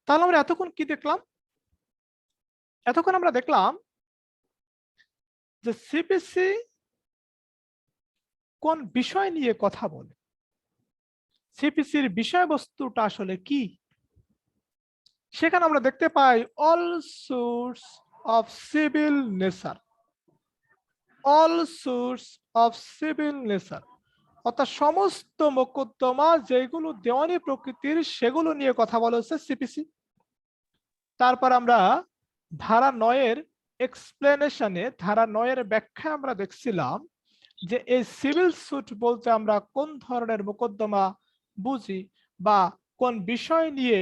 তাহলে আমরা এতক্ষণ কি দেখলাম? এতক্ষণ আমরা দেখলাম যে সিপিসি কোন বিষয় নিয়ে কথা বলে, সিপিসির বিষয়বস্তুটা আসলে কি। সেখানে আমরা দেখতে পাই all source of civil nature, all source of civil nature, অর্থাৎ সমস্ত মোকদ্দমা যেগুলো দেওয়ানি প্রকৃতির সেগুলো নিয়ে কথা বলা হচ্ছে সিপিসি। তারপর আমরা ধারা 9-এর এক্সপ্লেনেশনে, ধারা 9-এর ব্যাখ্যায় আমরা দেখছিলাম যে এই সিভিল সুট বলতে আমরা কোন ধরনের মোকদ্দমা বুঝি বা কোন বিষয় নিয়ে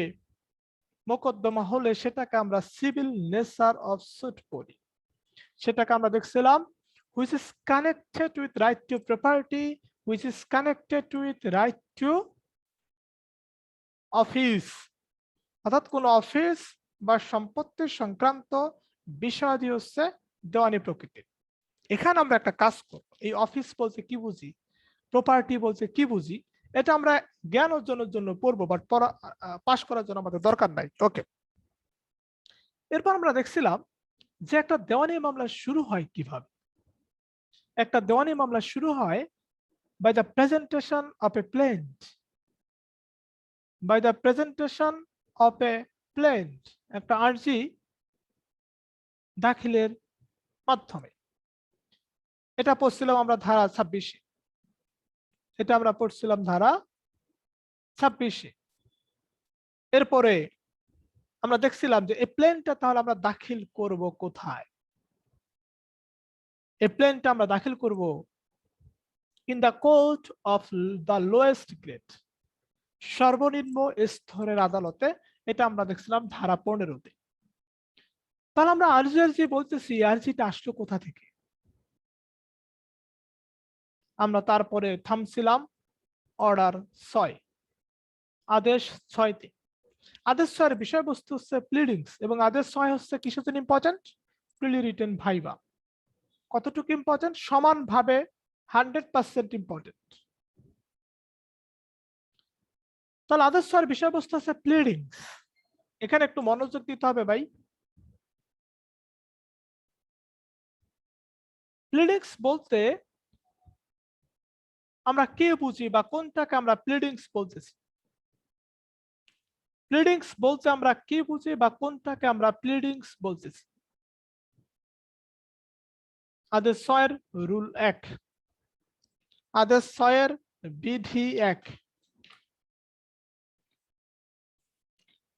মোকদ্দমা হলে সেটাকে আমরা সিভিল নেচার অফ সুট বলি। সেটাকে আমরা দেখছিলাম which is connected with right to property, which is connected with right to office, অর্থাৎ কোন অফিস বা সম্পত্তি সংক্রান্ত বিষয়াদি হচ্ছে দেওয়ানি প্রকৃতির। এখানে আমরা একটা কাজ করব, এই অফিস বলতে কি বুঝি, প্রপার্টি বলতে কি বুঝি, এটা আমরা জ্ঞান অর্জনের জন্য পড়বো, বাট পাস করার জন্য আমাদের দরকার নাই। ওকে, এরপর আমরা দেখছিলাম যে একটা দেওয়ানি মামলা শুরু হয় কিভাবে। একটা দেওয়ানি মামলা শুরু হয় by the presentation of a plaint, by the presentation of a plaint, একটা আর্জি দাখিলের মাধ্যমে। এটা পড়ছিলাম আমরা ধারা 26-এ, এটা আমরা পড়ছিলাম ধারা 26-এ। এরপরে আমরা দেখছিলাম যে এই প্লেনটা তাহলে আমরা দাখিল করব কোথায়। এই প্লেনটা আমরা দাখিল করব in the court of the lowest grade, সর্বনিম্ন স্তরের আদালতে। এটা আমরা দেখছিলাম ধারা 15-তে। তাহলে আমরা আরজি বলতেছি, আরজিটা আসলো কোথা থেকে? আমরা তারপরে থামছিলাম অর্ডার 6, আদেশ 6-তে। আদেশ 6-এর বিষয়বস্তু হচ্ছে প্লিডিংস, এবং আদেশ 6 হচ্ছে কিসের জন্য ইম্পর্টেন্ট? প্রিলি রিটেন ভাইবা। কতটুকু ইম্পর্টেন্ট? সমানভাবে 100% ইম্পর্টেন্ট। তাহলে আদেশ 6-এর বিষয়বস্তু হচ্ছে প্লিডিংস। এখানে একটু মনোযোগ দিতে হবে ভাই। প্লিডিংস বলতে আমরা কে বুঝি বা কোনটাকে আমরা প্লিডিংস বলতেছি? প্লিডিংস বলতে আমরা কি বুঝি বা কোনটাকে আমরা প্লিডিংস বলতেছি? আদেশ 6-এর রুল 1, আদেশ 6-এর বিধি 1,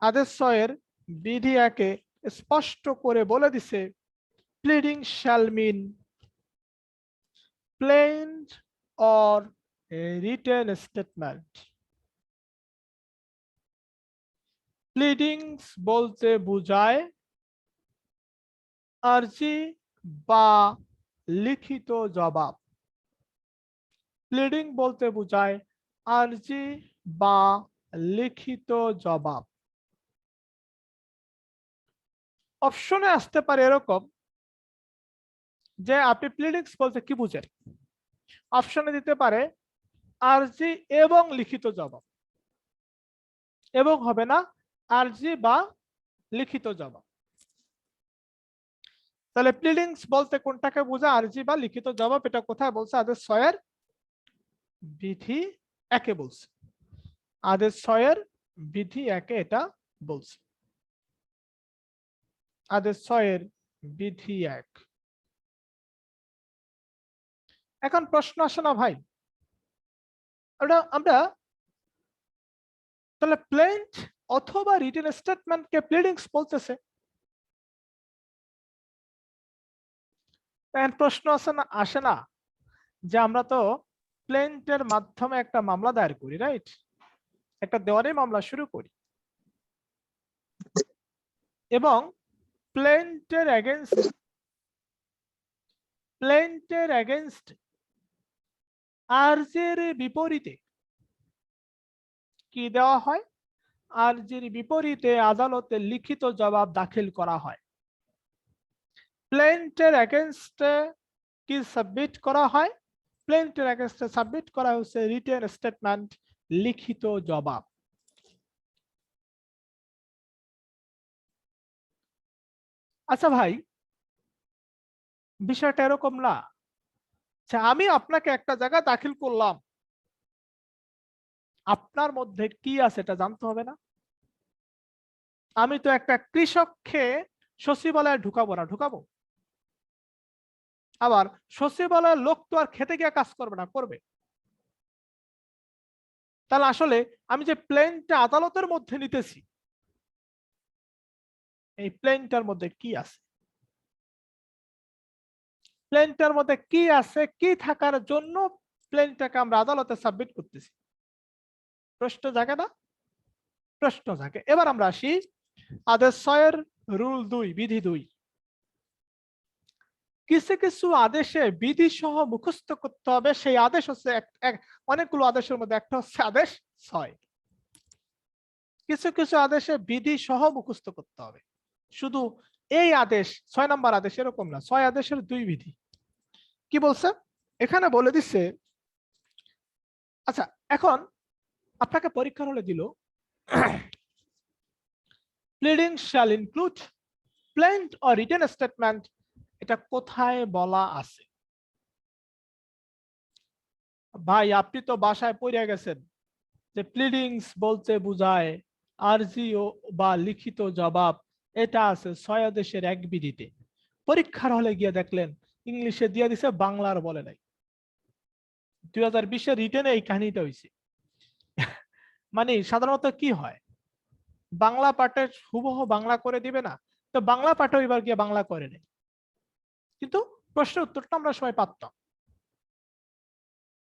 আদেশ 6-এর বিধি 1-এ স্পষ্ট করে বলে দিছে pleading shall mean plaint or written statement. Pleadings বলতে বোঝায় আরজি বা লিখিত জবাব। প্লিডিং বলতে বোঝায় আরজি বা লিখিত জবাব। অপশনে আসতে পারে এরকম যে আপনি প্লিডিংস বলতে কি বুঝেন। অপশনে দিতে পারে আরজি এবং লিখিত জবাব, এবং হবে না আরজি বা লিখিত জবাব। তাহলে প্লিডিংস বলতে কোনটাকে বোঝায়, আরজি বা লিখিত জবাব? এটা কোথায় বলছে? আদেশ 6-এর বিধি 1-এ বলছে। আদেশ 6-এর বিধি 1-এ এটা বলছে। আদেশ 6-এর বিধি 1। এখন প্রশ্ন আসে না ভাই, আমরা তাহলে প্লেন্ট অথবা রিটেন স্টেটমেন্টকে প্লিডিংস বলতেছে, প্রশ্ন আসে না যে আমরা তো প্লেন্টের মাধ্যমে একটা মামলা দায়ের করি, রাইট? একটা দেওয়ানি মামলা শুরু করি এবং প্লেন্টের এগেইনস্ট আরজির বিপরীতে কি দেওয়া হয়? আরজির বিপরীতে আদালতে লিখিত জবাব দাখিল করা হয়। প্লেন্টের এগেইনস্টে কি সাবমিট করা হয়? প্লেন্টের এগেইনস্টে সাবমিট করা হচ্ছে রিটেন স্টেটমেন্ট, লিখিত জবাব। আচ্ছা ভাই, বিষয়টা এরকম না যে আমি আপনাকে একটা জায়গা দাখিল করলাম, আপনার মধ্যে কি আছে এটা জানতে হবে না? আমি তো একটা কৃষককে সচিবালয়ে ঢুকাবো না, ঢুকাবো? আবার সচিবালয়ের লোক তো আর খেতে গিয়ে কাজ করবে না, করবে? তাহলে আসলে আমি যে প্লেনটা আদালতের মধ্যে নিতেছি, এই প্লেনটার মধ্যে কি আছে? প্লেনটার মধ্যে কি আছে, কি থাকার জন্য প্লেনটাকে আমরা আদালতে সাবমিট করতেছি? প্রশ্ন জাগে না? প্রশ্ন জাগে। এবার আমরা আসি আদেশ 6-এর রুল 2, বিধি 2। কিছু কিছু আদেশে বিধি সহ মুখস্থ করতে হবে, সেই আদেশ হচ্ছে অনেকগুলো আদেশের মধ্যে একটা হচ্ছে আদেশ 6। কিছু কিছু আদেশে বিধি সহ মুখস্থ করতে হবে। শুধু এই আদেশ 6 নম্বর আদেশ এরকম না, 6 আদেশের 2 বিধি। কি বলছে এখানে বলে দিচ্ছে? আচ্ছা, এখন আপনাকে পরীক্ষার হলে দিল pleading shall include plant or written statement, এটা কোথায় বলা আছে? ভাই আপনি তো বাসায় পড়ে গেছেন যে প্লিডিংস বলতে বোঝায় আরজি ও বা লিখিত জবাব, এটা আছে 6 আদেশের 1 বিধিতে। পরীক্ষার হলে গিয়ে দেখলেন ইংলিশে দিয়ে দিছে, বাংলার বলে নাই। 2020-এর রিটেনে এই কাহিনীটা হয়েছে। মানে সাধারণত কি হয়, বাংলা পাঠে হুবহু বাংলা করে দিবে না, তো বাংলা পাঠে এবার গিয়ে বাংলা করে নেই, কিন্তু প্রশ্নের উত্তরটা আমরা সবাই পারতাম।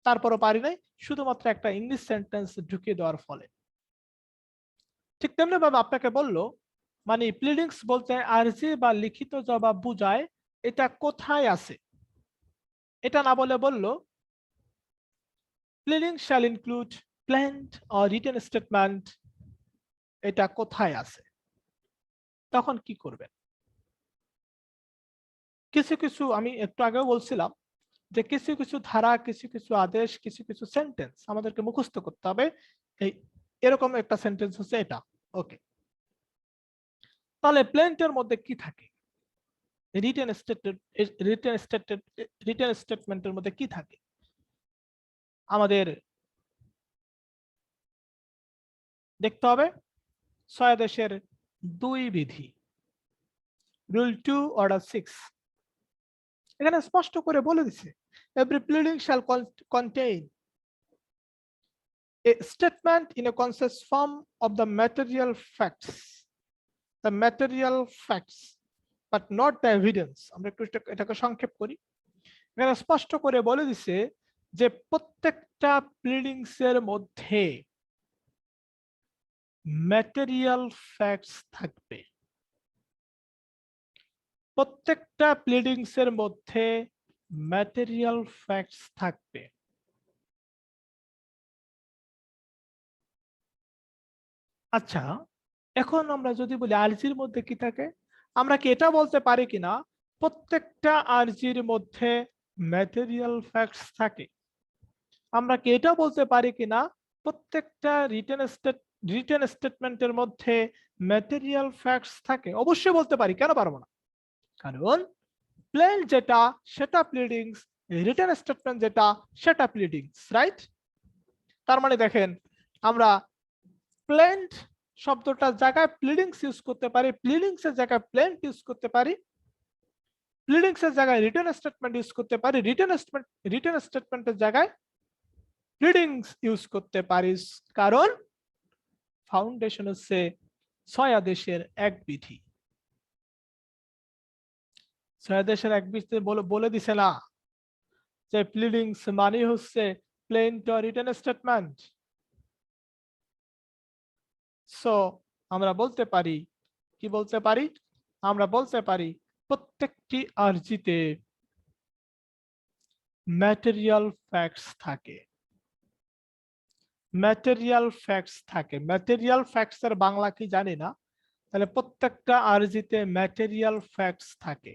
তারপরও পারি নাই, শুধুমাত্র একটা ইংলিশ সেন্টেন্স ঢুকিয়ে দেওয়ার ফলে। ঠিক তেমনি ভাবে আপনাকে বললো মানে প্লিডিংস বলতে আরজি বা লিখিত জবাব বুঝায়, এটা কোথায় আছে? এটা না বলে বলল pleading shall include plant or written statement, এটা কোথায় আছে? তখন কি করবেন? কিছু কিছু আমি একটু আগেও বলছিলাম যে কিছু কিছু ধারা, কিছু কিছু আদেশ, কিছু কিছু সেন্টেন্স আমাদেরকে মুখস্থ করতে হবে। এই এরকম একটা সেন্টেন্স হচ্ছে এটা। ওকে, তাহলে প্লেন্টের মধ্যে কি থাকে? রিটেন স্টেটমেন্ট, রিটেন স্টেটমেন্টের মধ্যে কি থাকে? আমাদের দেখতে হবে 6 আদেশের 2 বিধি, রুল 2 অর্ডার 6। এখানে স্পষ্ট করে বলে দিছে every pleading shall contain a statement in a concise form of the material facts but not the evidence। আমরা একটু এটাকে সংক্ষেপ করি। এখানে স্পষ্ট করে বলে দিছে যে প্রত্যেকটা প্লিডিংস এর মধ্যে ম্যাটেরিয়াল ফ্যাক্টস থাকবে। প্রত্যেকটা প্লিডিংস এর মধ্যে ম্যাটেরিয়াল ফ্যাক্টস থাকবে। আচ্ছা, এখন আমরা যদি বলি আরজির মধ্যে কি থাকে, আমরা কি এটা বলতে পারি কিনা প্রত্যেকটা আরজির মধ্যে ম্যাটেরিয়াল ফ্যাক্টস থাকে? আমরা কি এটা বলতে পারি কিনা প্রত্যেকটা রিটেন স্টেটমেন্টের মধ্যে ম্যাটেরিয়াল ফ্যাক্টস থাকে? অবশ্যই বলতে পারি, কেন পারবো না? কারণ প্লেন যেটা সেটা প্লিডিংস, রিটেন স্টেটমেন্ট যেটা সেটা প্লিডিংস, রাইট? তার মানে দেখেন আমরা প্লেন্ট শব্দটার জায়গায় প্লিডিংস ইউজ করতে পারি, প্লিডিংস এর জায়গায় প্লেন্ট ইউজ করতে পারি, প্লিডিংস এর জায়গায় রিটেন স্টেটমেন্ট ইউজ করতে পারি, রিটেন স্টেটমেন্টের জায়গায় প্লিডিংস ইউজ করতে পারি। কারণ ফাউন্ডেশন হচ্ছে 6 আদেশের 1 বিধি। 6 আদেশের 1 বিধিতে বলে দিছে না যে প্লিডিংস মানে হচ্ছে plant or written statement. So আমরা বলতে পারি, কি বলতে পারি? আমরা বলতে পারি প্রত্যেকটি আরজিতে ম্যাটেরিয়াল ফ্যাক্টস থাকে। ম্যাটেরিয়াল ফ্যাক্টস থাকে, ম্যাটেরিয়াল ফ্যাক্টস এর বাংলা কি জানি না, তাহলে প্রত্যেকটা আরজিতে ম্যাটেরিয়াল ফ্যাক্টস থাকে।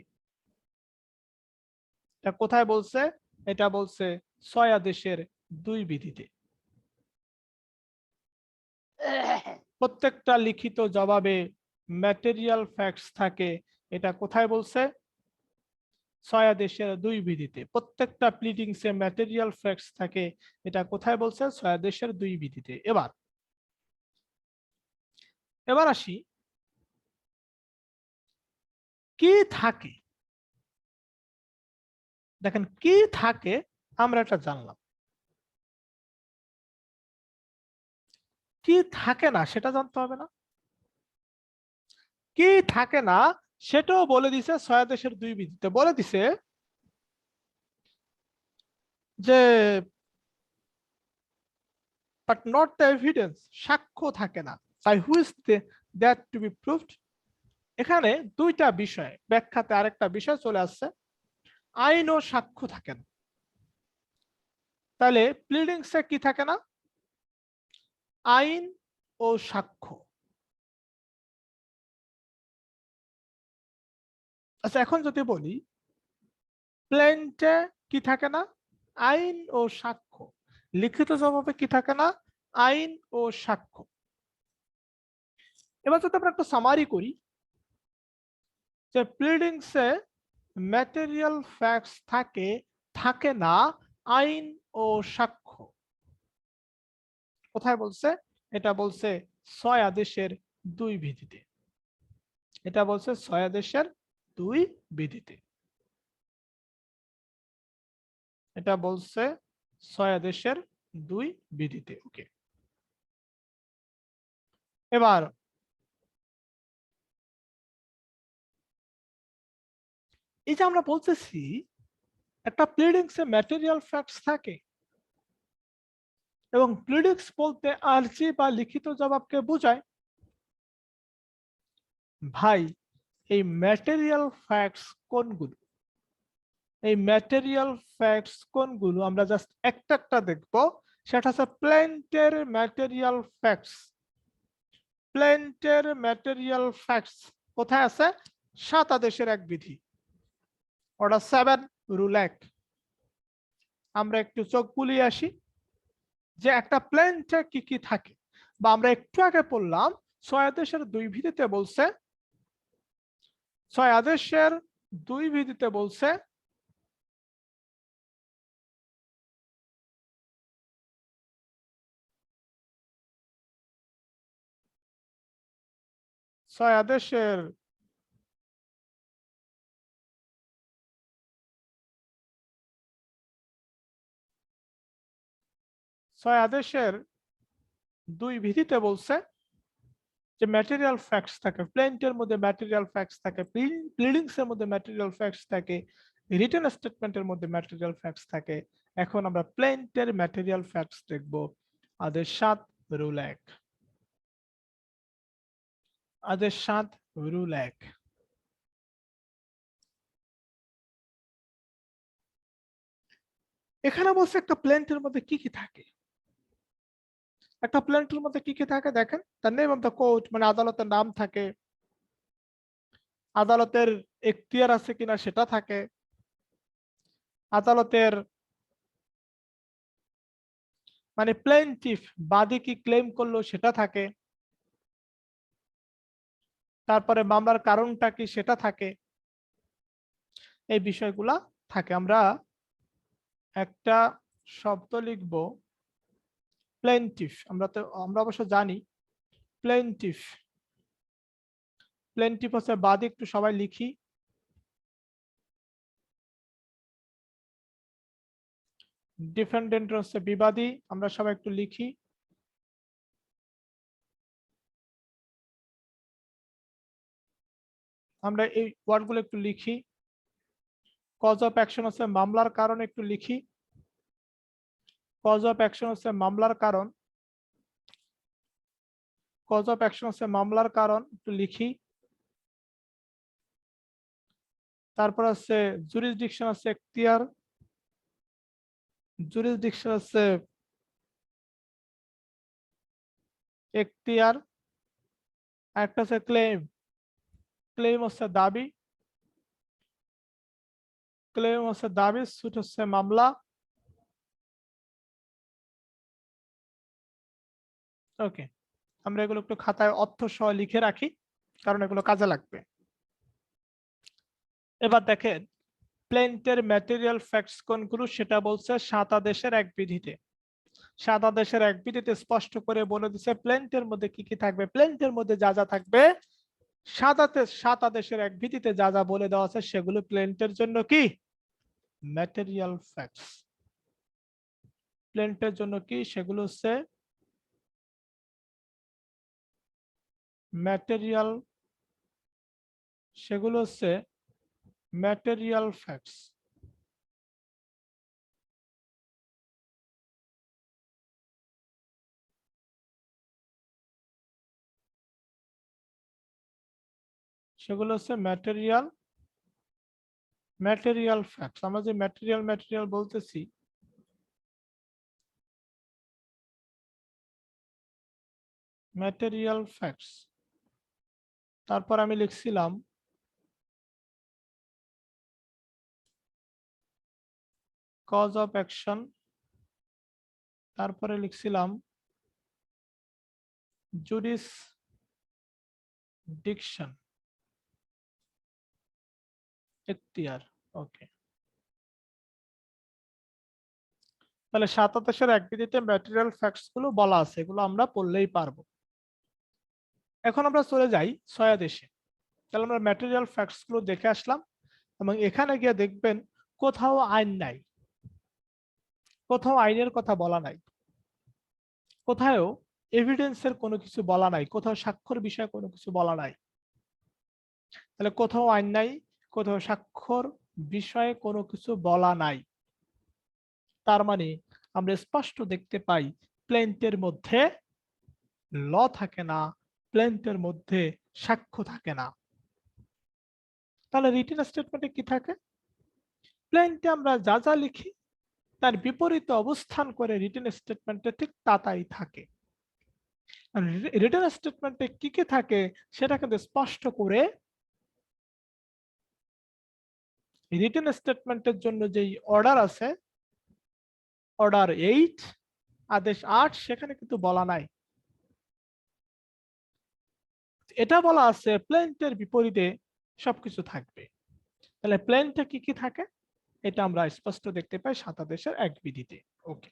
এটা কোথায় বলছে? এটা বলছে 6 আদেশের 2 বিধিতে। প্রত্যেকটা লিখিত জবাবে ম্যাটেরিয়াল ফ্যাক্টস থাকে, এটা কোথায় বলছে? 6 আদেশের 2 বিধিতে। প্রত্যেকটা প্লিডিংসে ম্যাটেরিয়াল ফ্যাক্টস থাকে, এটা কোথায় বলছে? 6 আদেশের 2 বিধিতে। এবার আসি কি থাকে। দেখেন কি থাকে আমরা এটা জানলাম, কি থাকে না সেটা জানতে হবে না? কি থাকে না সেটাও বলে দিছে 6 আদেশের 2 বিধিতে। বলে দিছে যে বাট নট দ্য এভিডেন্স, সাক্ষ্য থাকে না। By which that to be proved. এখানে দুইটা বিষয় ব্যাখ্যাতে আরেকটা বিষয় চলে আসছে, আইন ও সাক্ষ্য থাকে না। তাহলে প্লিডিংসে কি থাকে না? আইন ও সাক্ষ্য। আচ্ছা এখন যদি বলি প্লেন্টে কি থাকে না? আইন ও সাক্ষ্য। লিখিত জবাবে কি থাকে না? আইন ও সাক্ষ্য। এবার যদি আমরা একটা সামারি করি যে প্লিডিংসে ম্যাটেরিয়াল ফ্যাক্টস থাকে, থাকে না আইন ও সাক্ষ্য। কোথায় বলছে? এটা বলছে 6 আদেশের 2 বিধিতে। এটা বলছে 6 আদেশের 2 বিধিতে। এটা বলছে 6 আদেশের 2 বিধিতে। ওকে, এবার এই যে আমরা বলতেছি একটা প্লিডিংসে ম্যাটেরিয়াল ফ্যাক্টস থাকে, এবং প্লিডিংস বলতে আর্জি বা লিখিত জবাবকে বোঝায়। ভাই এই ম্যাটেরিয়াল ফ্যাক্টস কোনগুলো? এই ম্যাটেরিয়াল ফ্যাক্টস কোনগুলো আমরা জাস্ট একটা একটা দেখব। সেটা হচ্ছে প্লেন্টের ম্যাটেরিয়াল ফ্যাক্টস। প্লেন্টের ম্যাটেরিয়াল ফ্যাক্টস কোথায় আছে? 7 আদেশের 1 বিধি, অর্ডার 7 রুল 1। আমরা একটু চোখ বুলিয়ে আসি যে একটা প্লেন্টে কি কি থাকে। বা আমরা একটু আগে পড়লাম 6 আদেশের 2 বিধিতে বলছে, 6 আদেশের 2 বিধিতে বলছে 6 আদেশের 6 আদেশের 2 বিধিতে বলছে যে ম্যাটেরিয়াল ফ্যাক্টস থাকে, প্লেন্টের মধ্যে ম্যাটেরিয়াল ফ্যাক্টস থাকে, প্লিডিংস এর মধ্যে ম্যাটেরিয়াল ফ্যাক্টস থাকে, রিটেন স্টেটমেন্টের মধ্যে ম্যাটেরিয়াল ফ্যাক্টস থাকে। এখন আমরা প্লেন্টের ম্যাটেরিয়াল ফ্যাক্টস দেখব। আদেশ 7 রুল 1। আদেশ 7 রুল 1। এখানে বলছে একটা প্লেন্টের মধ্যে কি কি থাকে। একটা প্লেন্টের মধ্যে কি কি থাকে দেখেন, তার নেম অফ দ্য কোর্ট মানে আদালতের নাম থাকে, আদালতের এখতিয়ার আছে কিনা সেটা থাকে, আদালতের মানে প্লেন্টিফ বাদী কি ক্লেম করলো সেটা থাকে, তারপরে মামলার কারণটা কি সেটা থাকে, এই বিষয়গুলা থাকে। আমরা একটা শব্দ লিখব প্লেন্টিফ। আমরা অবশ্য জানি প্লেন্টিফ। প্লেন্টিফ হচ্ছে বাদী, একটু সবাই লিখি। ডিফেন্ডেন্ট হচ্ছে বিবাদী, আমরা সবাই একটু লিখি। আমরা এই ওয়ার্ডগুলো একটু লিখি। কজ অফ অ্যাকশন হচ্ছে মামলার কারণ, একটু লিখি। কজ অফ অ্যাকশন হচ্ছে মামলার কারণ। কজ অফ অ্যাকশন হচ্ছে মামলার কারণ, একটু লিখি। তারপর হচ্ছে জুরিসডিকশন হচ্ছে এখতিয়ার। জুরিসডিকশন হচ্ছে এখতিয়ার। একটা হচ্ছে ক্লেম। ক্লেম হচ্ছে দাবি। ক্লেম হচ্ছে দাবি, সুট হচ্ছে মামলা। ওকে, আমরা এগুলো একটু খাতায় অর্থ সহ লিখে রাখি, কারণ এগুলো কাজে লাগবে। এবার দেখেন প্লেন্টের ম্যাটেরিয়াল ফ্যাক্টস কোনগুলো, সেটা বলছে 7 আদেশের এক বিধিতে। 7 আদেশের এক বিধিতে স্পষ্ট করে বলে দিছে প্লেন্টের মধ্যে কি কি থাকবে। প্লেন্টের মধ্যে যা যা থাকবে 7 আদেশের এক বিধিতে যা যা বলে দেওয়া আছে সেগুলো প্লেন্টের জন্য কি ম্যাটেরিয়াল ফ্যাক্টস। প্লেন্টের জন্য কি সেগুলো হচ্ছে ম্যাটেরিয়াল, সেগুলো হচ্ছে ম্যাটেরিয়াল ফ্যাক্টস। সেগুলো হচ্ছে ম্যাটেরিয়াল ফ্যাক্টস। আমরা যে ম্যাটেরিয়াল বলতেছি, ম্যাটেরিয়াল ফ্যাক্টস। তারপর আমি লিখছিলাম কজ অফ অ্যাকশন, তারপরে লিখছিলাম জুরিসডিকশন, এখতিয়ার। ওকে, তাহলে 7 আদেশের এক বিধিতে ম্যাটেরিয়াল ফ্যাক্টস গুলো বলা আছে, এগুলো আমরা পড়লেই পারবো। এখন আমরা চলে যাই 6 আদেশে। তাহলে আমরা ম্যাটেরিয়াল ফ্যাক্টস গুলো দেখে আসলাম, এবং এখানে গিয়ে দেখবেন কোথাও আইন নাই, কোথাও আইনের কথা বলা নাই, কোথাও এভিডেন্সের কোনো কিছু বলা নাই, কোথাও সাক্ষ্যর বিষয়ে কোনো কিছু বলা নাই। তাহলে কোথাও আইন নাই, কোথাও সাক্ষ্যর বিষয়ে কোনো কিছু বলা নাই, তার মানে আমরা স্পষ্ট দেখতে পাই প্লেন্টের মধ্যে ল থাকে না, প্লেন্টের মধ্যে সাক্ষ্য থাকে না। তাহলে রিটেন স্টেটমেন্টে কি থাকে? প্লেন্টে আমরা যা যা লিখি তার বিপরীতে অবস্থান করে রিটেন স্টেটমেন্টে ঠিক তাই থাকে। রিটেন স্টেটমেন্টে কি কি থাকে সেটা কিন্তু স্পষ্ট করে রিটেন স্টেটমেন্টের জন্য যেই অর্ডার আছে, অর্ডার 8, আদেশ 8, সেখানে কিন্তু বলা নাই। এটা বলা আছে প্লেন্টের বিপরীতে সবকিছু থাকবে। তাহলে প্লেন্টে কি কি থাকে এটা আমরা স্পষ্ট দেখতে পাই 7 আদেশের এক বিধিতে। ওকে,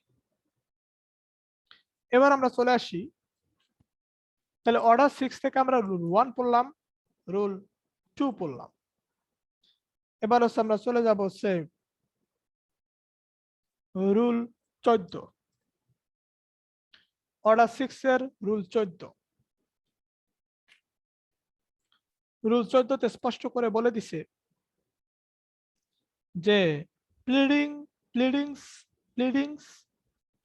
এবার আমরা চলে আসি, তাহলে অর্ডার 6 থেকে আমরা রুল 1 পড়লাম, রুল 2 পড়লাম। এবার হচ্ছে আমরা চলে যাব হচ্ছে রুল 14, অর্ডার 6 এর রুল 14। রুল 14 তে স্পষ্ট করে বলে দিছে যে প্লিডিংস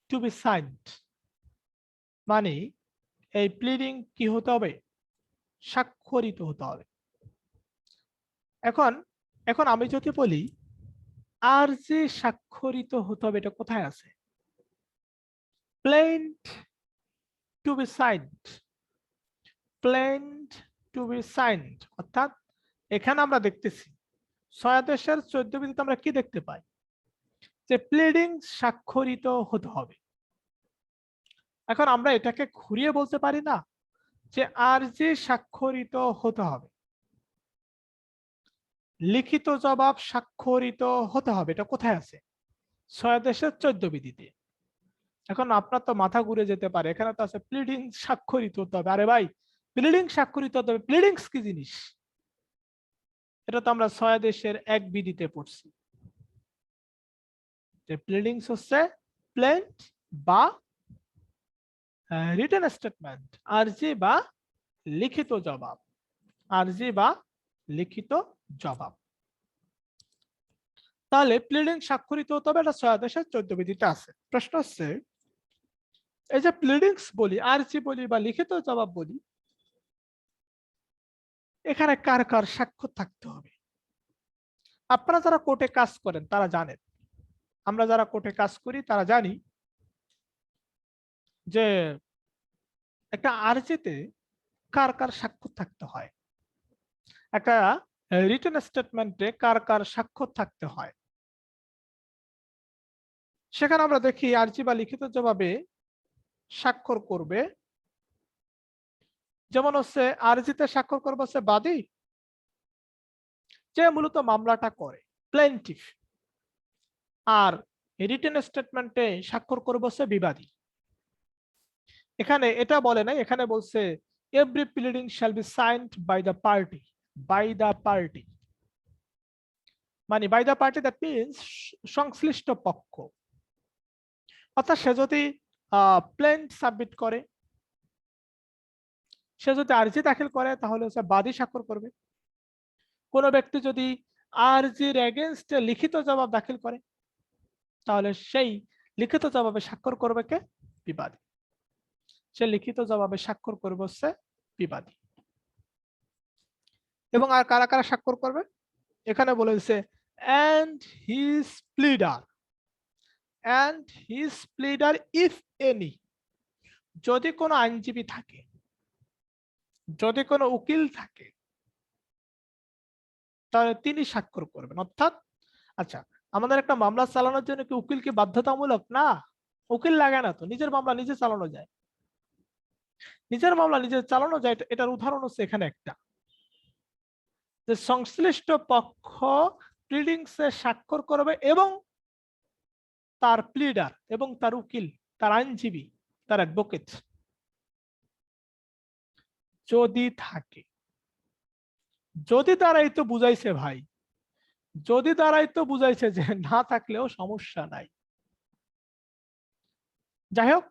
টু বি সাইনড, মানে এই প্লিডিং কি হতে হবে, স্বাক্ষরিত হতে হবে। এখন এখন আমি যদি বলি আর যে স্বাক্ষরিত হতে হবে, এটা কোথায় আছে? Plaint to be signed, plaint to be signed, অর্থাৎ এখানে আমরা দেখতেছি 6 আদেশের 14 বিধিতে আমরা কি দেখতে পাই যে প্লিডিং স্বাক্ষরিত হতে হবে। এখন আমরা এটাকে ঘুরিয়ে বলতে পারি না যে আর যে স্বাক্ষরিত হতে হবে, লিখিত জবাব স্বাক্ষরিত হতে হবে, এটা কোথায় আছে? 6 আদেশের 14 বিধিতে। এখন আপনার তো মাথা ঘুরে যেতে পারে, এখানে তো আছে প্লিডিং স্বাক্ষরিত হতে হবে। আরে ভাই, প্লিডিং স্বাক্ষরিত হতে হবে, প্লিডিংস কি জিনিস? এটা তো আমরা 6 আদেশের এক বিধিতে পড়ছি যে প্লিডিংস হচ্ছে প্লেন্ট বা রিটেন স্টেটমেন্ট, আরজি বা লিখিত জবাব, আরজি বা লিখিত জবাব। তাহলে প্লিডিং স্বাক্ষরিত হতে হবে, এটা 6 আদেশের 14 বিধিতে আছে। প্রশ্ন হচ্ছে এই যে প্লিডিংস বলি, আরজি বলি বা লিখিত জবাব বলি, এখানে কার কার স্বাক্ষর থাকতে হবে? আপনারা যারা কোর্টে কাজ করেন তারা জানেন, আমরা যারা কোর্টে কাজ করি তারা জানি যে একটা আরজিতে কার কার স্বাক্ষর থাকতে হয়, একটা রিটেন স্টেটমেন্টে কার কার স্বাক্ষর থাকতে হয়। সেখানে আমরা দেখি আরজি বা লিখিত জবাবে স্বাক্ষর করবে, যেমন হচ্ছে আরজিতে স্বাক্ষর করবে হচ্ছে বাদী, যে মূলত মামলাটা করে প্লেন্টিফ, আর রিটেন স্টেটমেন্টে স্বাক্ষর করবে হচ্ছে বিবাদী। এখানে এটা বলে নাই, এখানে বলছে every pleading shall be signed by the party, by the party মানে by the party, that means সংশ্লিষ্ট পক্ষ। অর্থাৎ সে যদি প্লেন্ট সাবমিট করে, সে যদি আর্জি দাখিল করে তাহলে হচ্ছে বাদী স্বাক্ষর করবে। কোন ব্যক্তি যদি আর্জির এগেইনস্টে লিখিত জবাব দাখিল করে তাহলে সেই লিখিত জবাবে স্বাক্ষর করবে কে? বিবাদী। সে লিখিত জবাবে স্বাক্ষর করবে হচ্ছে বিবাদী। এবং আর কারা কারা স্বাক্ষর করবে এখানে বলেছে and his pleader, and his pleader if any, যদি কোনো আইনজীবী থাকে, যদি কোনো উকিল থাকে তাহলে তিনি স্বাক্ষর করবেন। অর্থাৎ আচ্ছা, আমাদের একটা মামলা চালানোর জন্য কি উকিল কি বাধ্যতামূলক? না, উকিল লাগে না তো, নিজের মামলা নিজে চালানো যায়, নিজের মামলা নিজে চালানো যায়। এটার উদাহরণ হচ্ছে এখানে একটা, যে সংশ্লিষ্ট পক্ষ প্লিডিংসে স্বাক্ষর করবে এবং তার প্লিডার এবং তার উকিল, তার আইনজীবী, তার অ্যাডভোকেট যদি থাকে। যদি তারাই তো বুঝাইছে ভাই, যদি তারাই তো বুঝাইছে, যে না থাকলেও সমস্যা নাই। যাই হোক,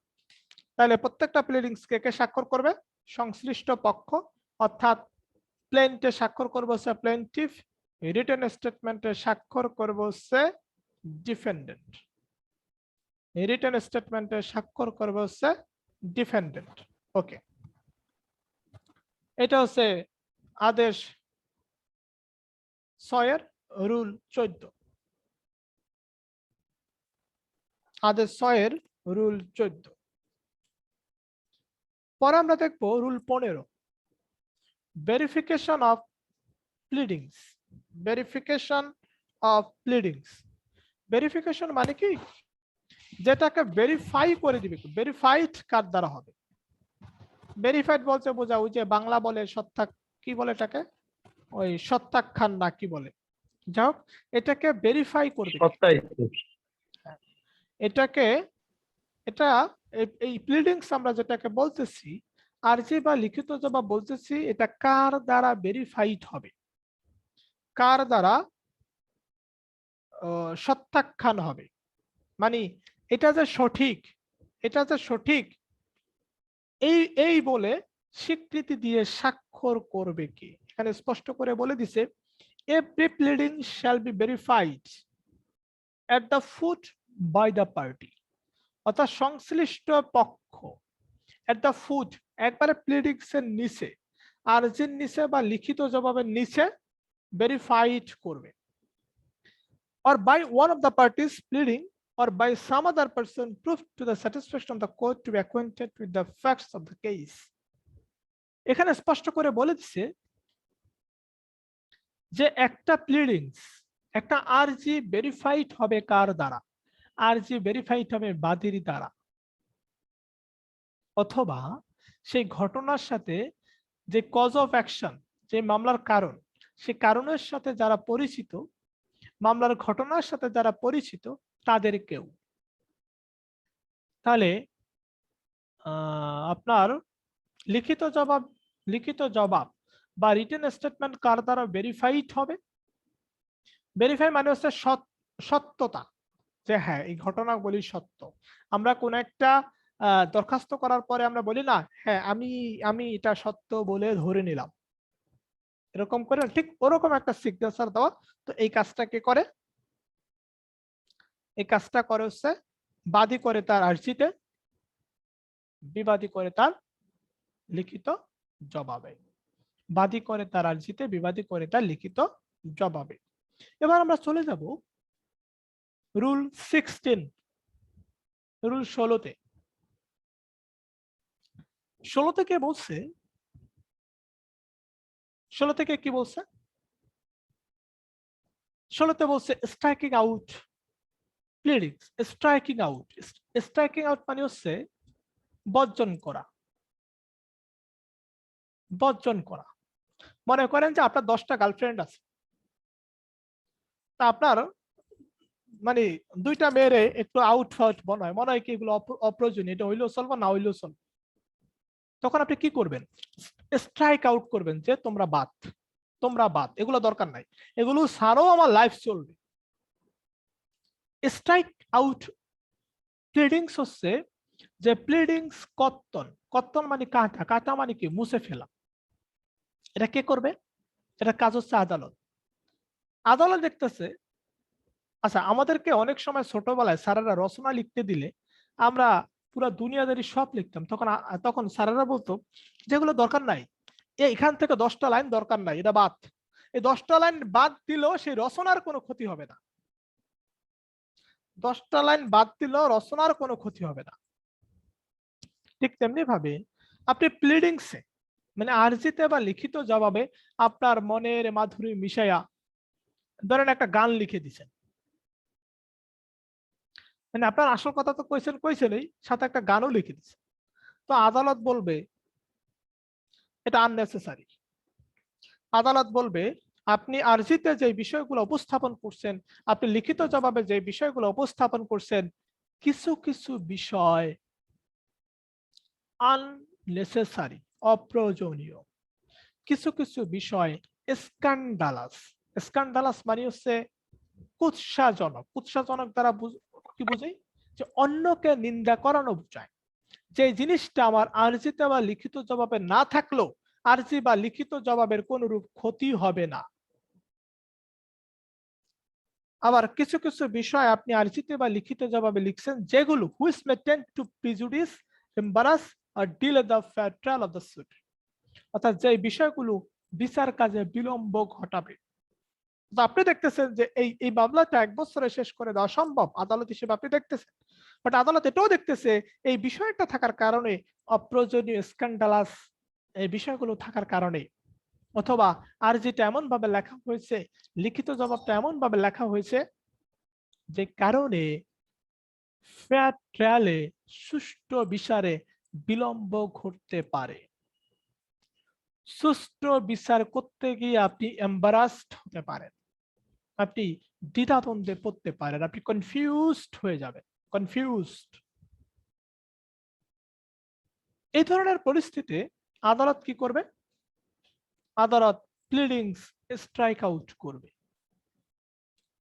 তাহলে প্রত্যেকটা প্লিডিংস কে স্বাক্ষর করবে? সংশ্লিষ্ট পক্ষ, অর্থাৎ প্লেন্টে স্বাক্ষর করবে হচ্ছে প্লেন্টিফ, রিটেন স্টেটমেন্টে স্বাক্ষর করবে হচ্ছে ডিফেন্ডেন্ট, রিটেন স্টেটমেন্টে স্বাক্ষর করবে হচ্ছে ডিফেন্ডেন্ট। ওকে, এটা হচ্ছে আদেশ 6 রুল 14, আদেশ 6 রুল 14। পরে আমরা দেখবো rule 15, verification of pleadings. Verification of pleadings, verification মানে কি? যেটাকে ভেরিফাই করে দিবে। ভেরিফাইড কার দ্বারা হবে? ভেরিফাইড বলতে বোঝা ওই যে বাংলা বলে সত্তা, কি বলে এটাকে, ওই সত্যাখ্যান না কি বলে, যাই হোক, এটাকে ভেরিফাই করবে। এটাকে, এটা এই প্লিডিংস আমরা যেটাকে বলতেছি, আরজি বা লিখিত জবাব বলতেছি, এটা কার দ্বারা ভেরিফাইড হবে, কার দ্বারা সত্যাখ্যান হবে, মানে এটা যে সঠিক, এটা যে সঠিক এই এই বলে স্বীকৃতি দিয়ে স্বাক্ষর করবে কে? এখানে স্পষ্ট করে বলে দিছে, every pleading shall be verified at the foot by the party, অর্থাৎ সংশ্লিষ্ট পক্ষ at the foot, একবারে প্লিডিংস এর নিচে, আরজির নিচে বা লিখিত জবাবের নিচে ভেরিফাইড করবে, or by one of the parties pleading or by some other person proved to the satisfaction of the court to be acquainted with the facts of the case। এখানে স্পষ্ট করে বলে দিছে যে একটা প্লিডিংস, একটা আরজি ভেরিফাইড হবে কার দ্বারা? আরজি ভেরিফাইড হবে বাদীর দ্বারা, অথবা সেই ঘটনার সাথে যে কজ অফ অ্যাকশন, যে মামলার কারণ, সেই কারণের সাথে যারা পরিচিত, মামলার ঘটনার সাথে যারা পরিচিত তাদের কেউ। তাহলে আপনার লিখিত জবাব বা রিটেন স্টেটমেন্ট কার দ্বারা ভেরিফাইড হবে? ভেরিফাই মানে হচ্ছে সত্যতা, যে হ্যাঁ এই ঘটনাগুলি সত্য। আমরা কোন একটা দরখাস্ত করার পরে আমরা বলি না, হ্যাঁ আমি এটা সত্য বলে ধরে নিলাম, এরকম করে ঠিক ওরকম একটা সিগনেচার দেওয়া। তো এই কাজটা কে করে? এই কাজটা করে হচ্ছে বাদী করে তার আর্জিতে, বিবাদী করে তার লিখিত জবাবে। বাদী করে তার আর্জিতে, বিবাদী করে তার লিখিত জবাবে। এবার আমরা চলে যাব রুল 16, রুল 16তে। 16 থেকে বলছে, 16 থেকে কি বলছে? 16তে বলছে striking out pleadings. Striking out, striking out মানে হচ্ছে বর্জন করা, বর্জন করা। মনে করেন যে আপনার 10টা গার্লফ্রেন্ড আছে, তা আপনার মানে দুইটা মেয়েরে একটু আউট ফাউট মনে হয় কি এগুলো অপ্রয়োজনীয়, এটা হইলেও চলবো না হইলেও চলবো, তখন আপনি কি করবেন? স্ট্রাইক আউট করবেন যে তোমরা বাদ, এগুলো দরকার নাই, এগুলো ছাড়াও আমার লাইফ চলবে। স্ট্রাইক আউট প্লিডিংস হচ্ছে যে প্লিডিংস কর্তন মানে কাটা মানে কি মুছে ফেলা। এটা কে করবে? এটা কাজ হচ্ছে আদালত দেখতেছে। আচ্ছা, আমাদেরকে অনেক সময় ছোটবেলায় স্যারেরা রচনা লিখতে দিলে আমরা পুরা দুনিয়াদারি সব লিখতাম, তখন স্যারেরা বলতো যেগুলো দরকার নাই, এখান থেকে 10টা লাইন দরকার নাই, এটা বাদ। এই 10টা লাইন বাদ দিলেও সেই রচনার কোনো ক্ষতি হবে না, 10টা লাইন বাদ দিলেও রচনার কোনো ক্ষতি হবে না। ঠিক তেমনি ভাবে আপনি প্লিডিংসে মানে আরজিতে বা লিখিত জবাবে আপনার মনের মাধুরী মিশাইয়া ধরেন একটা গান লিখে দিছেন, মানে আপনার আসল কথা তো কইছেনই, সাথে একটা গানও লিখে দিছে, তো আদালত বলবে এটা আননেসেসারি। আদালত বলবে আপনি আরজিতে যে বিষয়গুলো উপস্থাপন করছেন, আপনি লিখিত জবাবে যে বিষয়গুলো উপস্থাপন করছেন, কিছু কিছু বিষয় আননেসেসারি, অপ্রয়োজনীয়, কিছু কিছু বিষয় স্ক্যান্ডালাস মানে হচ্ছে কুৎসাজনক দ্বারা কি বুঝাই? যে অন্যকে নিন্দা করানো বোঝায়। যে জিনিসটা আমার আরজিতে বা লিখিত জবাবে না থাকলেও আরজি বা লিখিত জবাবের কোন রূপ ক্ষতি হবে না। আবার কিছু কিছু বিষয় আপনি আরজিতে বা লিখিত জবাবে লিখছেন যেগুলো which may tend to prejudice, embarrass or delay the fair trial of the suit, অর্থাৎ যে বিষয়গুলো বিচার কাজে বিলম্ব ঘটাবে। তো আপনি দেখতেছেন যে এই মামলাটা 1 বছরে শেষ করে দেওয়া সম্ভব আদালত হিসেবে আপনি দেখতেছেন, বাট আদালত এটাও দেখতেছে এই বিষয়টা থাকার কারণে, অপ্রয়োজনীয় স্ক্যান্ডালাস এই বিষয়গুলো থাকার কারণে, অথবা আর যেটা এমন ভাবে লেখা হয়েছে, লিখিত জবাবটা এমন ভাবে লেখা হয়েছে যে কারণে ফেয়ার ট্রায়ালে সুষ্ঠু বিচারে বিলম্ব ঘটতে পারে। সুষ্ঠু বিচার করতে গিয়ে আপনি এম্বারাসড হতে পারেন, আপনি দ্বিধাদ্বন্দ্বে পড়তে পারেন, আপনি কনফিউজড হয়ে যাবেন, কনফিউজড। এই ধরনের পরিস্থিতিতে আদালত কি করবে? আদালত প্লিডিংস স্ট্রাইক আউট করবে,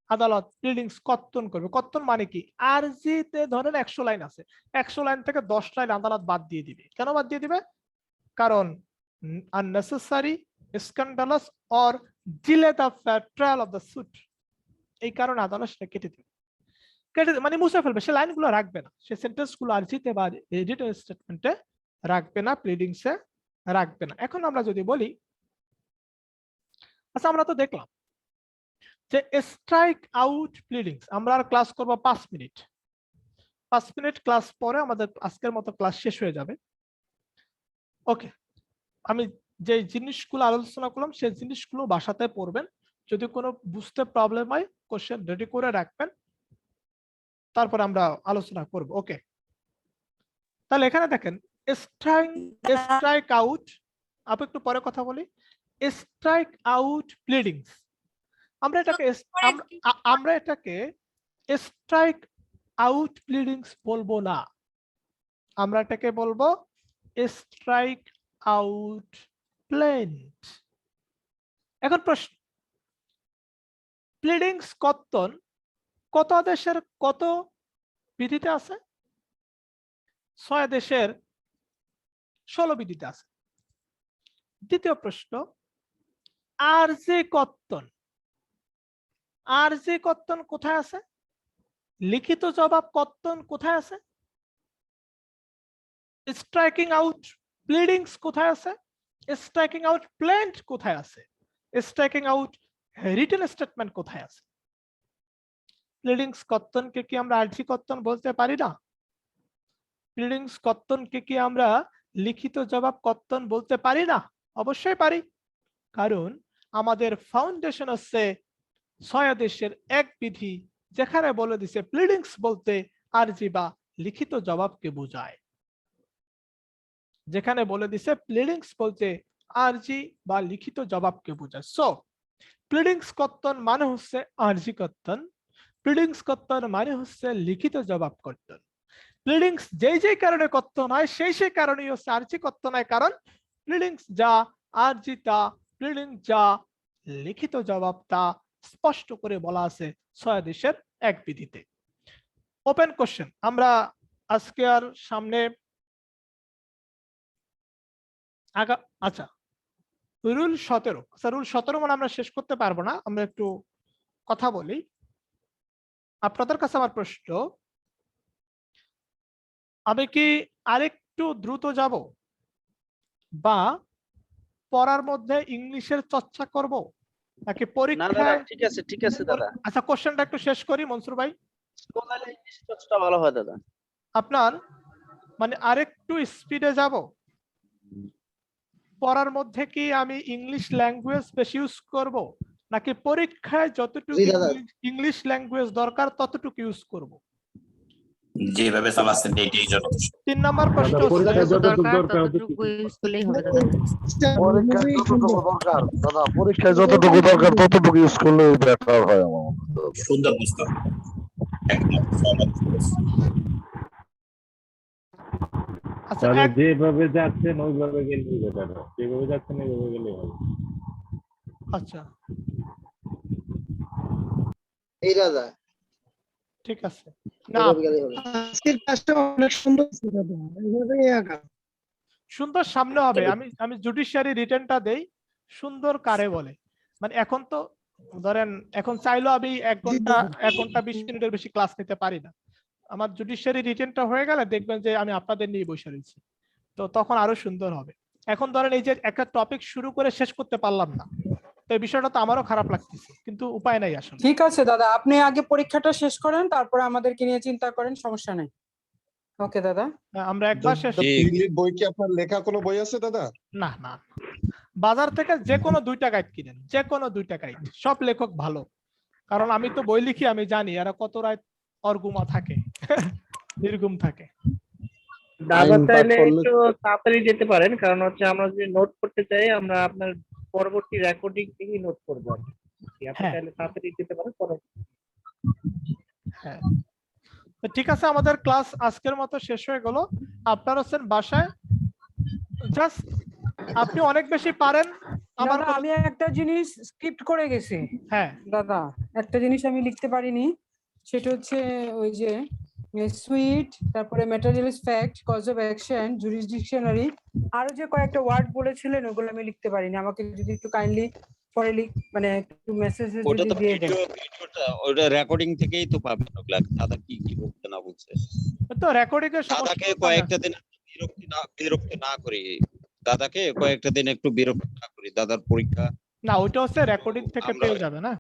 আদালত প্লিডিংস কর্তন করবে। কর্তন মানে কি? আরজিতে ধরেন 100 লাইন আছে, 100 লাইন থেকে 10 লাইন আদালত বাদ দিয়ে দিবে। কেন বাদ দিয়ে দিবে? কারণ unnecessary, scandalous or delay the trial of the suit, এই কারণে আদালত সেটা কেটে দিবে, মানে মুছে ফেলবে, সে লাইনগুলো রাখবে না, সে সেন্টেন্স গুলো আরজিতে বা রিটেন স্টেটমেন্টে রাখবে না, প্লিডিংসে রাখবে না। এখন আমরা যদি বলি, আচ্ছা আমরা তো দেখলাম যে স্ট্রাইক আউট প্লিডিংস, আমরা আর ক্লাস করব 5 মিনিট, 5 মিনিট ক্লাস পরে আমাদের আজকের মতো ক্লাস শেষ হয়ে যাবে। ওকে, আমি যে জিনিসগুলো আলোচনা করলাম সেই জিনিসগুলো বাসাতে পড়বেন, যদি কোনো বুঝতে প্রবলেম হয় কোশ্চেন রেডি করে রাখবেন, তারপর আমরা আলোচনা করব। ওকে, তাহলে এখানে দেখেন স্ট্রাইক আউট, আপনি একটু পরে কথা বলি, স্ট্রাইক আউট প্লিডিংস, আমরা এটাকে স্ট্রাইক আউট প্লিডিংস বলবো না, আমরা এটাকে বলবো স্ট্রাইক আউট প্লেন্ট। এখন প্রশ্ন, প্লিডিংস কর্তন কত দেশের কত বিধিতে আছে? 6 দেশের 16 বিধিতে আছে। দ্বিতীয় প্রশ্ন, আরজি কর্তন কোথায় আছে? লিখিত জবাব কর্তন কোথায় আছে? স্ট্রাইকিং আউট প্লিডিংস কোথায় আছে? স্ট্রাইকিং আউট প্লেন্ট কোথায় আছে? স্ট্রাইকিং আউট রিটেন স্টেটমেন্ট কোথায় আছে? প্লিডিংস কর্তনকে কি আমরা আরজি কর্তন বলতে পারি না? প্লিডিংস কর্তনকে কি আমরা লিখিত জবাব কর্তন বলতে পারি না? অবশ্যই পারি, কারণ আমাদের ফাউন্ডেশন হচ্ছে 6 দেশের এক বিধি, যেখানে বলে দিছে প্লিডিংস বলতে আরজি বা লিখিত জবাবকে বোঝায়, যেখানে বলে দিছে প্লিডিংস বলতে আরজি বা লিখিত জবাবকে বোঝায়। সো প্লিডিংস কর্তন মানে হচ্ছে আর্জি কর্তন, প্লিডিংস কর্তন মানে হচ্ছে লিখিত জবাব কর্তন। প্লিডিংস যেই কারণে কর্তন হয় সেই কারণেই হচ্ছে আর্জি কর্তন হয়, কারণ প্লিডিংস যা, আর্জি তা, প্লিডিং যা, লিখিত জবাব তা স্পষ্ট করে বলা আছে 6 আদেশের এক বিধিতে। ওপেন কোশ্চেন, আমরা আজকে আর সামনে আচ্ছা রুল 17, আচ্ছা রুল 17 মানে আমরা শেষ করতে পারবো না, আমরা একটু কথা বলি। আপনাদের কাছে আমার প্রশ্ন, আমি কি আরেকটু দ্রুত যাব বা পড়ার মধ্যে ইংলিশের চর্চা করব নাকি না পরীক্ষা? দাদা ঠিক আছে দাদা, আচ্ছা কোশ্চেনটা একটু শেষ করি মনসুর ভাই। স্কুলে ইংলিশ চর্চাটা ভালো হয় দাদা। আপনার মানে আরেকটু স্পিডে যাব, পড়ার মধ্যে কি আমি ইংলিশ ল্যাঙ্গুয়েজ বেশি ইউজ করব নাকি পরীক্ষায় যতটুকু ইংলিশ ল্যাঙ্গুয়েজ দরকার ততটুকু ইউজ করব? যেভাবে চালাচ্ছেন এটাই যথেষ্ট। 3 নাম্বার প্রশ্ন পরীক্ষায় যতটুকু দরকার ততটুকু ইউজ করলে বেটার হয় আমার মনে হয়। সুন্দর প্রস্তাব, একদম সহমত। আচ্ছা তাহলে যেভাবে যাচ্ছেন ওইভাবে গেলে বেটার হয়, যেভাবে যাচ্ছেন ওইভাবে গেলে হবে। আচ্ছা এই দাদা ঠিক আছে। না আজকের ক্লাসটা অনেক সুন্দর ছিল দাদা, এইভাবেই আগাম। সুন্দর সামনে হবে, আমি জুডিশিয়ারি রিটেনটা দেই সুন্দর কারে বলে, মানে এখন তো ধরেন এখন চাইলেও আমি 1 ঘন্টা 20 মিনিটের বেশি ক্লাস নিতে পারি না। আমার জুডিশিয়ারি রিটেনটা হয়ে গেলে দেখবেন যে আমি আপনাদের নিয়ে বসে রয়েছি, তো তখন আরো সুন্দর হবে। এখন ধরেন এই যে একটা টপিক শুরু করে শেষ করতে পারলাম না, তো এই বিষয়টা তো আমারও খারাপ লাগতেছে, কিন্তু উপায় নাই আসলে। ঠিক আছে দাদা, আপনি আগে পরীক্ষাটা শেষ করেন, তারপরে আমাদেরকে নিয়ে চিন্তা করেন, সমস্যা নেই। ওকে দাদা, আমরা একবার শেষ। বই কি আপনার লেখা কোনো বই আছে দাদা? না না, বাজার থেকে যে কোনো 2টা গাইড কিনেন, যে কোনো 2টা গাইড, সব লেখক ভালো, কারণ আমি তো বই লিখি, আমি জানি এরা কত রাত অর্গুমা থাকে নির্গুম থাকে। দাদা চাইলে একটু তাড়াতাড়ি যেতে পারেন, কারণ হচ্ছে আমরা যদি নোট করতে চাই আমরা আপনার পরবর্তী রেকর্ডিং থেকেই নোট করবো। আপনি চাইলে তাড়াতাড়ি যেতে পারেন। হ্যাঁ ঠিক আছে, আমাদের ক্লাস আজকের মতো শেষ হয়ে গেল। আপনারা হচ্ছেন বাসায়, জাস্ট আপনি অনেক বেশি পারেন। আমার আমি একটা জিনিস স্ক্রিপ্ট করে গেছি। হ্যাঁ দাদা একটা জিনিস আমি লিখতে পারিনি, সেটা হচ্ছে ওই যে সুইট, তারপরে ম্যাটেরিয়ালিস্ট ফ্যাক্ট, কজ অফ অ্যাকশন, জুরিসডিকশনারি, আরো যে কয়েকটা ওয়ার্ড বলেছিলেন ওগুলো আমি লিখতে পারিনি। আমাকে যদি একটু কাইন্ডলি পরে মানে একটু মেসেজ দিয়ে দেন। ওটা রেকর্ডিং থেকেই তো পাবেন ওগুলা। দাদা কি বলতে না বলছে, তো রেকর্ডিং এর দাদাকে কয়েকটা দিন বিরক্ত না করি, দাদাকে কয়েকটা দিন একটু বিরক্ত না করি, দাদার পরীক্ষা। না ওইটা হচ্ছে রেকর্ডিং থেকে পেয়ে যাবে না।